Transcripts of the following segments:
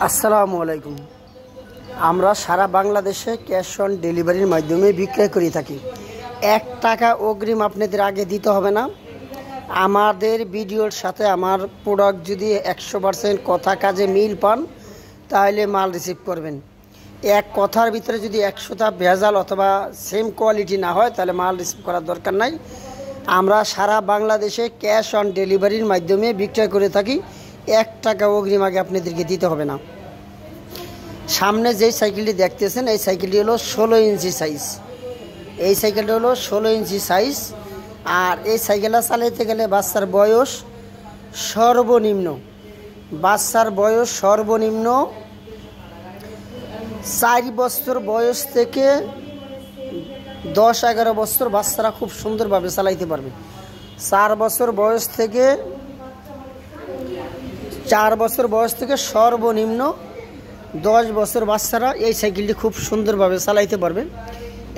আসসালামু আলাইকুম। আমরা সারা বাংলাদেশে ক্যাশ অন ডেলিভারির মাধ্যমে বিক্রয় করে থাকি। 1 টাকা অগ্রিম আপনাদের আগে দিতে হবে না। আমাদের ভিডিওর সাথে আমার প্রোডাক্ট যদি 100% কথা কাজে মিল পান তাহলে মাল রিসিভ করবেন। এক কথার ভিতরে যদি 100টা ভেজাল অথবা সেম কোয়ালিটি না হয় তাহলে মাল রিসিভ করার দরকার নাই। আমরা সারা বাংলাদেশে ক্যাশ অন ডেলিভারির মাধ্যমে বিক্রয় করে থাকি। 1 টাকা অগ্রিম আগে আপনাদেরকে দিতে হবে না। সামনে যেই সাইকেলটি দেখতেছেন এই সাইকেলটি হলো 16 ইঞ্চি সাইজ। এই সাইকেলটা হলো 16 ইঞ্চি সাইজ। আর এই সাইকেলটা চালাইতে গেলে বাচ্চার বয়স সর্বনিম্ন 4 বছর বয়স থেকে 10-11 বছর বাচ্চারা খুব সুন্দরভাবে চালাইতে পারবে। 4 বছর বয়স থেকে সর্বনিম্ন 10 বছর বাচ্চারা এই সাইকেলটি খুব সুন্দরভাবে চালাইতে পারবে।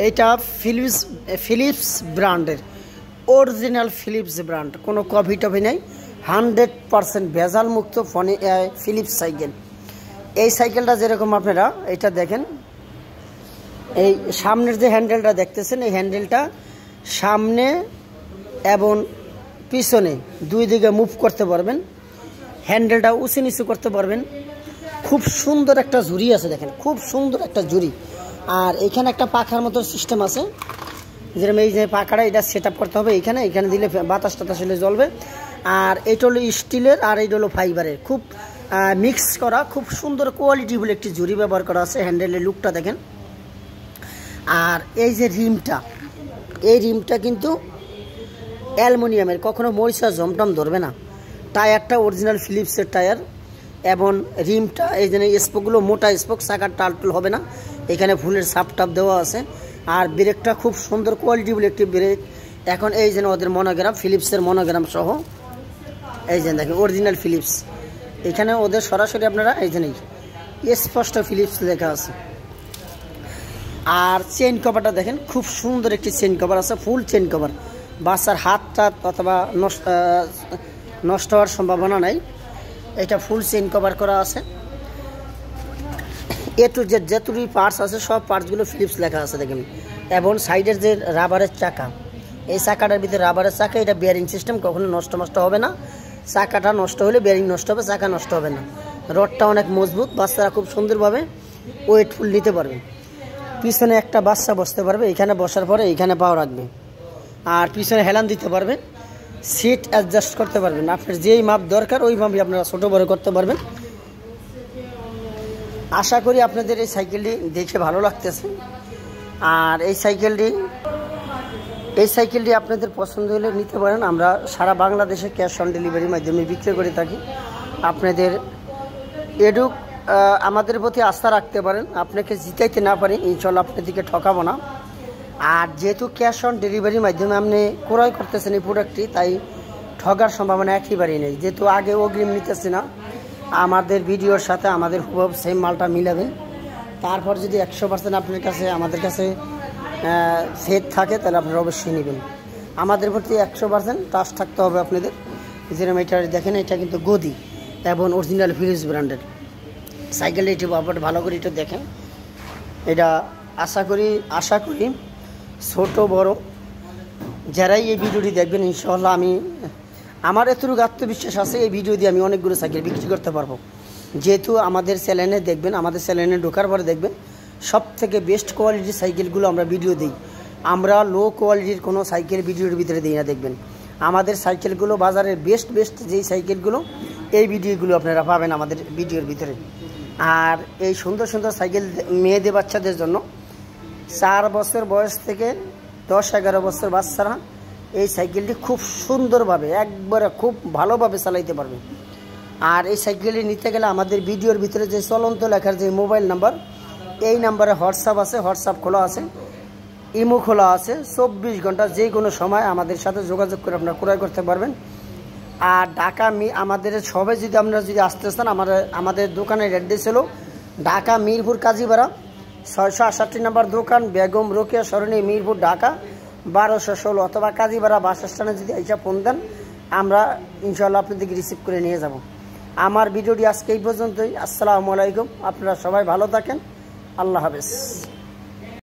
এটা ফিলিপস ব্র্যান্ডের, অরিজিনাল ফিলিপস ব্র্যান্ড, কোনো কপি টপি নেই, 100% ভেজাল মুক্ত ফিলিপস সাইকেল। এই সাইকেলটা যেরকম আপনারা এটা দেখেন, এই সামনের যে হ্যান্ডেলটা দেখতেছেন এই হ্যান্ডেলটা সামনে এবং পিছনে দুই দিকে মুভ করতে পারবেন। হ্যান্ডেলটা উঁচু নিচু করতে পারবেন। খুব সুন্দর একটা ঝুড়ি আছে, দেখেন খুব সুন্দর একটা ঝুড়ি। আর এখানে একটা পাখার মতো সিস্টেম আছে, যেরকম এই যে পাখাটা এটা সেট আপ করতে হবে। এখানে দিলে বাতাস টাতাস হলে জ্বলবে। আর এটা হলো স্টিলের আর এইটা হলো ফাইবারের, খুব মিক্স করা, খুব সুন্দর কোয়ালিটি বলে একটি ঝুড়ি ব্যবহার করা আছে। হ্যান্ডেলের লুকটা দেখেন। আর এই যে এই রিমটা কিন্তু অ্যালুমিনিয়ামের, কখনো মরিচা জমটম ধরবে না। টায়ারটা অরিজিনাল ফিলিপসের টায়ার এবং রিমটা এই যে স্পোকগুলো মোটা স্পোক, চাকার টালটুল হবে না। এখানে ফুলের সাপ টাপ দেওয়া আছে। আর ব্রেকটা খুব সুন্দর কোয়ালিটি বলে একটি ব্রেক। এখন এই যে ওদের মনোগ্রাম, ফিলিপসের মনোগ্রাম সহ, এই যে দেখেন অরিজিনাল ফিলিপস। এখানে ওদের সরাসরি আপনারা এই যে স্পষ্ট ফিলিপস লেখা আছে। আর চেইন কভারটা দেখেন, খুব সুন্দর একটি চেইন কভার আছে, ফুল চেইন কভার। বাচ্চার হাতটা অথবা নষ্ট হওয়ার সম্ভাবনা নাই। এটা ফুল চেইন কভার করা আছে। এ টু জেড যতটুকু পার্টস আছে সব পার্টসগুলো ফিলিপস লেখা আছে দেখেন। এবং সাইডের যে রাবারের চাকা, এই চাকাটার ভিতরে রাবারের চাকা, এটা বিয়ারিং সিস্টেম, কখনো নষ্ট হবে না। চাকাটা নষ্ট হলে বিয়ারিং নষ্ট হবে, চাকা নষ্ট হবে না। রডটা অনেক মজবুত, বাচ্চারা খুব সুন্দরভাবে ওয়েটফুল নিতে পারবে। পিছনে একটা বাচ্চা বসতে পারবে, এখানে বসার পরে এইখানে পাও রাখবে। আর পিছনে হেলান দিতে পারবে, সিট অ্যাডজাস্ট করতে পারবেন। আপনার যেই মাপ দরকার ওই মাপই আপনারা ছোটো বড় করতে পারবেন। আশা করি আপনাদের এই সাইকেলটি দেখে ভালো লাগতেছে। আর এই সাইকেলটি আপনাদের পছন্দ হলে নিতে পারেন। আমরা সারা বাংলাদেশে ক্যাশ অন ডেলিভারির মাধ্যমে বিক্রি করে থাকি। আপনাদের আমাদের প্রতি আস্থা রাখতে পারেন। আপনাকে জিতাইতে না পারি ইনশাল্লাহ আপনাদেরকে ঠকাবো না। আর যেহেতু ক্যাশ অন ডেলিভারির মাধ্যমে আপনি ক্রয় করতেছেন এই প্রোডাক্টটি, তাই ঠগার সম্ভাবনা একেবারেই নেই। যেহেতু আগে অগ্রিম নিতেছি না, আমাদের ভিডিওর সাথে আমাদের হুবহু সেম মালটা মিলাবেন। তারপর যদি 100% আপনার কাছে আমাদের কাছে ফেদ থাকে তাহলে আপনারা অবশ্যই নেবেন। আমাদের প্রতি 100% ট্রাস্ট থাকতে হবে আপনাদের। যেরকম এটা দেখেন, এটা কিন্তু গদি এবং অরিজিনাল ফিলিপস ব্র্যান্ডের সাইকেলটা। এটি আপনারা ভালো করে এটা দেখেন। এটা আশা করি ছোট বড় যারাই এই ভিডিওটি দেখবেন ইনশাআল্লাহ আমার এতটুকু আত্মবিশ্বাস আছে এই ভিডিও দিয়ে আমি অনেকগুলো সাইকেল বিক্রি করতে পারবো। যেহেতু আমাদের চ্যানেলে দেখবেন, আমাদের চ্যানেলে ঢোকার পরে দেখবেন সব থেকে বেস্ট কোয়ালিটির সাইকেলগুলো আমরা ভিডিও দিই। আমরা লো কোয়ালিটির কোনো সাইকেল ভিডিওর ভিতরে দিই না। দেখবেন আমাদের সাইকেলগুলো বাজারের বেস্ট যেই সাইকেলগুলো, এই ভিডিওগুলো আপনারা পাবেন আমাদের ভিডিওর ভিতরে। আর এই সুন্দর সুন্দর সাইকেল মেয়েদের বাচ্চাদের জন্য 4 বছর বয়স থেকে 10-11 বছর বাচ্চারা এই সাইকেলটি খুব সুন্দরভাবে একবারে খুব ভালোভাবে চালাইতে পারবে। আর এই সাইকেলটি নিতে গেলে আমাদের ভিডিওর ভিতরে যে চলন্ত লেখার যে মোবাইল নাম্বার, এই নাম্বারে হোয়াটসঅ্যাপ আছে, হোয়াটসঅ্যাপ খোলা আছে, ইমো খোলা আছে। 24 ঘন্টা যে কোনো সময় আমাদের সাথে যোগাযোগ করে আপনারা ক্রয় করতে পারবেন। আর ঢাকা আমাদের সবাই যদি আপনারা আসতে চান, আমাদের দোকানের অ্যাড্রেস হলো ঢাকা মিরপুর কাজীপাড়া 668 নম্বর দোকান, বেগম রোকেয়া সরণি, মিরপুর, ঢাকা 1216। অথবা কাজীপাড়া বাস স্ট্যান্ডে যদি এসে ফোন দেন আমরা ইনশাআল্লাহ আপনাদেরকে রিসিভ করে নিয়ে যাব। আমার ভিডিওটি আজকে এই পর্যন্তই। আসসালামু আলাইকুম, আপনারা সবাই ভালো থাকেন, আল্লাহ হাফেজ।